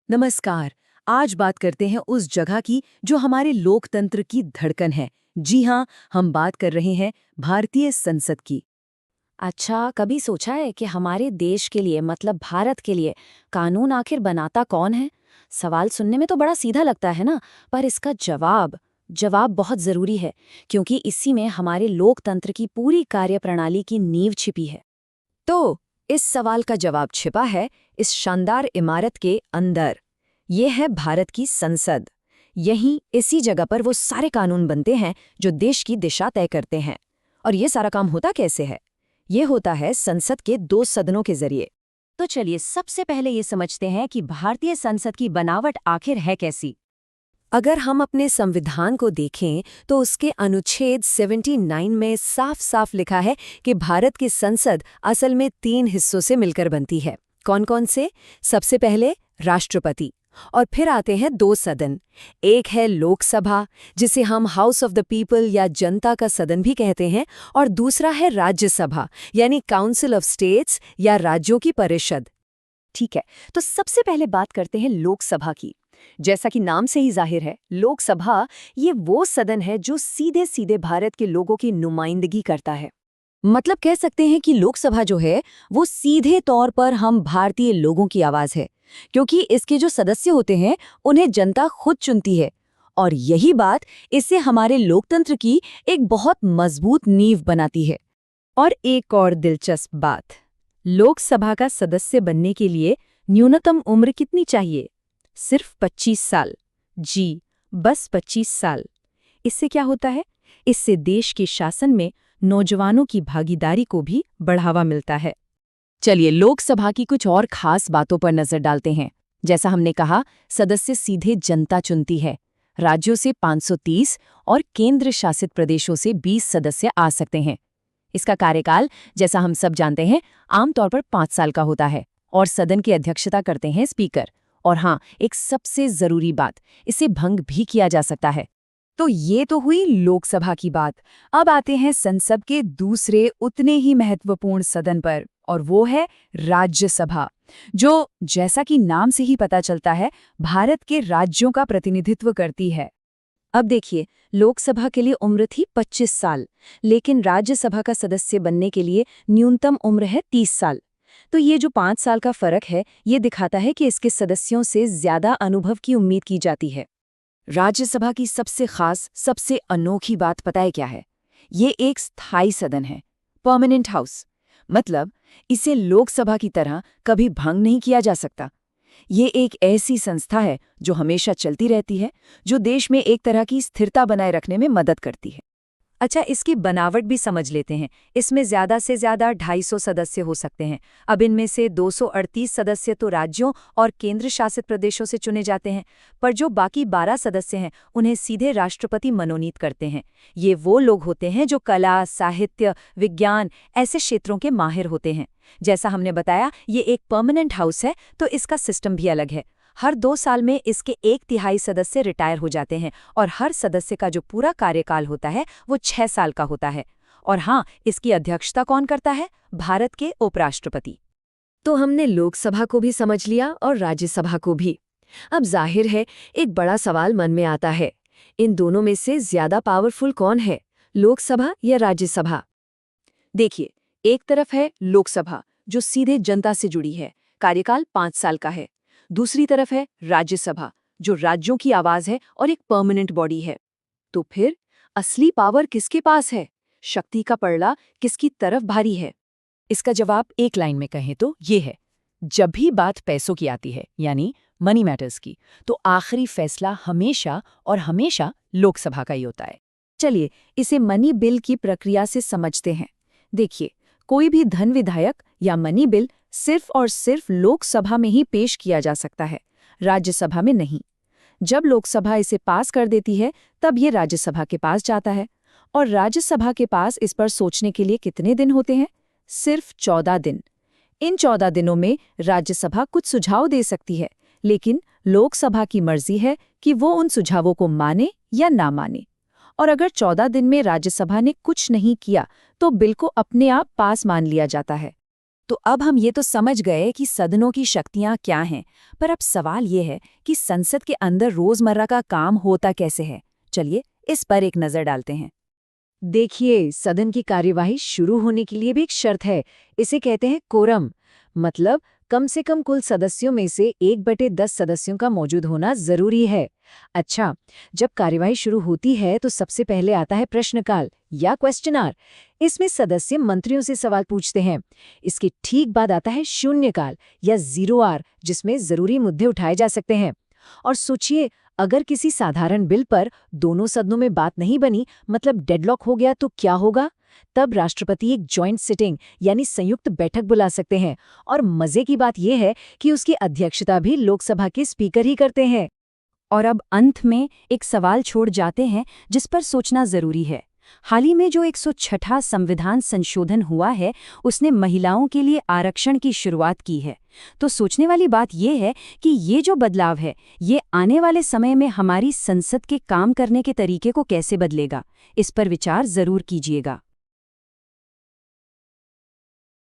नमस्कार। आज बात करते हैं उस जगह की जो हमारे लोकतंत्र की धड़कन है। जी हाँ, हम बात कर रहे हैं भारतीय संसद की। अच्छा, कभी सोचा है कि हमारे देश के लिए मतलब भारत के लिए कानून आखिर बनाता कौन है? सवाल सुनने में तो बड़ा सीधा लगता है ना, पर इसका जवाब बहुत जरूरी है, क्योंकि इसी में हमारे लोकतंत्र की पूरी कार्यप्रणाली की नींव छिपी है। तो इस सवाल का जवाब छिपा है इस शानदार इमारत के अंदर। ये है भारत की संसद। यहीं इसी जगह पर वो सारे कानून बनते हैं जो देश की दिशा तय करते हैं। और ये सारा काम होता कैसे है? ये होता है संसद के दो सदनों के जरिए। तो चलिए सबसे पहले ये समझते हैं कि भारतीय संसद की बनावट आखिर है कैसी। अगर हम अपने संविधान को देखें तो उसके अनुच्छेद 79 में साफ साफ लिखा है कि भारत की संसद असल में 3 हिस्सों से मिलकर बनती है। कौन कौन से? सबसे पहले राष्ट्रपति, और फिर आते हैं दो सदन। एक है लोकसभा, जिसे हम हाउस ऑफ द पीपल या जनता का सदन भी कहते हैं, और दूसरा है राज्यसभा यानी काउंसिल ऑफ स्टेट्स या राज्यों की परिषद। ठीक है, तो सबसे पहले बात करते हैं लोकसभा की। जैसा कि नाम से ही जाहिर है, लोकसभा ये वो सदन है जो सीधे सीधे भारत के लोगों की नुमाइंदगी करता है। मतलब कह सकते हैं कि लोकसभा जो है वो सीधे तौर पर हम भारतीय लोगों की आवाज है, क्योंकि इसके जो सदस्य होते हैं उन्हें जनता खुद चुनती है। और यही बात इसे हमारे लोकतंत्र की एक बहुत मजबूत नींव बनाती है। और एक और दिलचस्प बात, लोकसभा का सदस्य बनने के लिए न्यूनतम उम्र कितनी चाहिए? सिर्फ 25 साल। जी, बस 25 साल। इससे क्या होता है? इससे देश के शासन में नौजवानों की भागीदारी को भी बढ़ावा मिलता है। चलिए लोकसभा की कुछ और खास बातों पर नजर डालते हैं। जैसा हमने कहा, सदस्य सीधे जनता चुनती है। राज्यों से 530 और केंद्र शासित प्रदेशों से 20 सदस्य आ सकते हैं। इसका कार्यकाल, जैसा हम सब जानते हैं, आमतौर पर 5 साल का होता है और सदन की अध्यक्षता करते हैं स्पीकर। और हाँ, एक सबसे जरूरी बात, इसे भंग भी किया जा सकता है। तो ये तो हुई लोकसभा की बात। अब आते हैं संसद के दूसरे उतने ही महत्वपूर्ण सदन पर, और वो है राज्यसभा, जो जैसा कि नाम से ही पता चलता है भारत के राज्यों का प्रतिनिधित्व करती है। अब देखिए, लोकसभा के लिए उम्र थी 25 साल, लेकिन राज्यसभा का सदस्य बनने के लिए न्यूनतम उम्र है 30 साल। तो ये जो 5 साल का फर्क है, ये दिखाता है कि इसके सदस्यों से ज्यादा अनुभव की उम्मीद की जाती है। राज्यसभा की सबसे खास, सबसे अनोखी बात पता है क्या है? ये एक स्थायी सदन है, परमानेंट हाउस। मतलब इसे लोकसभा की तरह कभी भंग नहीं किया जा सकता। ये एक ऐसी संस्था है जो हमेशा चलती रहती है, जो देश में एक तरह की स्थिरता बनाए रखने में मदद करती है। अच्छा, इसकी बनावट भी समझ लेते हैं। इसमें ज़्यादा से ज़्यादा 250 सदस्य हो सकते हैं। अब इनमें से 238 सदस्य तो राज्यों और केंद्र शासित प्रदेशों से चुने जाते हैं, पर जो बाकी 12 सदस्य हैं उन्हें सीधे राष्ट्रपति मनोनीत करते हैं। ये वो लोग होते हैं जो कला, साहित्य, विज्ञान ऐसे क्षेत्रों के माहिर होते हैं। जैसा हमने बताया, ये एक परमानेंट हाउस है, तो इसका सिस्टम भी अलग है। हर 2 साल में इसके 1/3 सदस्य रिटायर हो जाते हैं और हर सदस्य का जो पूरा कार्यकाल होता है वो 6 साल का होता है। और हाँ, इसकी अध्यक्षता कौन करता है? भारत के उपराष्ट्रपति। तो हमने लोकसभा को भी समझ लिया और राज्यसभा को भी। अब जाहिर है एक बड़ा सवाल मन में आता है, इन दोनों में से ज्यादा पावरफुल कौन है, लोकसभा या राज्यसभा? देखिए, एक तरफ है लोकसभा जो सीधे जनता से जुड़ी है, कार्यकाल 5 साल का है। दूसरी तरफ है राज्यसभा जो राज्यों की आवाज है और एक परमानेंट बॉडी है। तो फिर असली पावर किसके पास है? शक्ति का पड़ला किसकी तरफ भारी है? इसका जवाब एक लाइन में कहें तो ये है, जब भी बात पैसों की आती है, यानी मनी मैटर्स की, तो आखिरी फैसला हमेशा और हमेशा लोकसभा का ही होता है। चलिए इसे मनी बिल की प्रक्रिया से समझते हैं। देखिए, कोई भी धन विधायक या मनी बिल सिर्फ और सिर्फ लोकसभा में ही पेश किया जा सकता है, राज्यसभा में नहीं। जब लोकसभा इसे पास कर देती है, तब ये राज्यसभा के पास जाता है। और राज्यसभा के पास इस पर सोचने के लिए कितने दिन होते हैं? सिर्फ 14 दिन। इन 14 दिनों में राज्यसभा कुछ सुझाव दे सकती है, लेकिन लोकसभा की मर्जी है कि वो उन सुझावों को माने या ना माने। और अगर 14 दिन में राज्यसभा ने कुछ नहीं किया, तो बिल को अपने आप पास मान लिया जाता है। तो अब हम ये तो समझ गए कि सदनों की शक्तियां क्या हैं, पर अब सवाल ये है कि संसद के अंदर रोजमर्रा का काम होता कैसे है। चलिए इस पर एक नजर डालते हैं। देखिए, सदन की कार्यवाही शुरू होने के लिए भी एक शर्त है। इसे कहते हैं कोरम। मतलब कम से कम कुल सदस्यों में से 1/10 सदस्यों का मौजूद होना जरूरी है। अच्छा, जब कार्यवाही शुरू होती है तो सबसे पहले आता है प्रश्नकाल या क्वेश्चन आवर। इसमें सदस्य मंत्रियों से सवाल पूछते हैं। इसके ठीक बाद आता है शून्यकाल या 0 आवर, जिसमें जरूरी मुद्दे उठाए जा सकते हैं। और सोचिए, अगर किसी साधारण बिल पर दोनों सदनों में बात नहीं बनी, मतलब डेडलॉक हो गया, तो क्या होगा? तब राष्ट्रपति एक जॉइंट सिटिंग यानी संयुक्त बैठक बुला सकते हैं। और मजे की बात यह है कि उसकी अध्यक्षता भी लोकसभा के स्पीकर ही करते हैं। और अब अंत में एक सवाल छोड़ जाते हैं जिस पर सोचना जरूरी है। हाल ही में जो 106वां संविधान संशोधन हुआ है, उसने महिलाओं के लिए आरक्षण की शुरुआत की है। तो सोचने वाली बात यह है कि ये जो बदलाव है, ये आने वाले समय में हमारी संसद के काम करने के तरीके को कैसे बदलेगा। इस पर विचार जरूर कीजिएगा।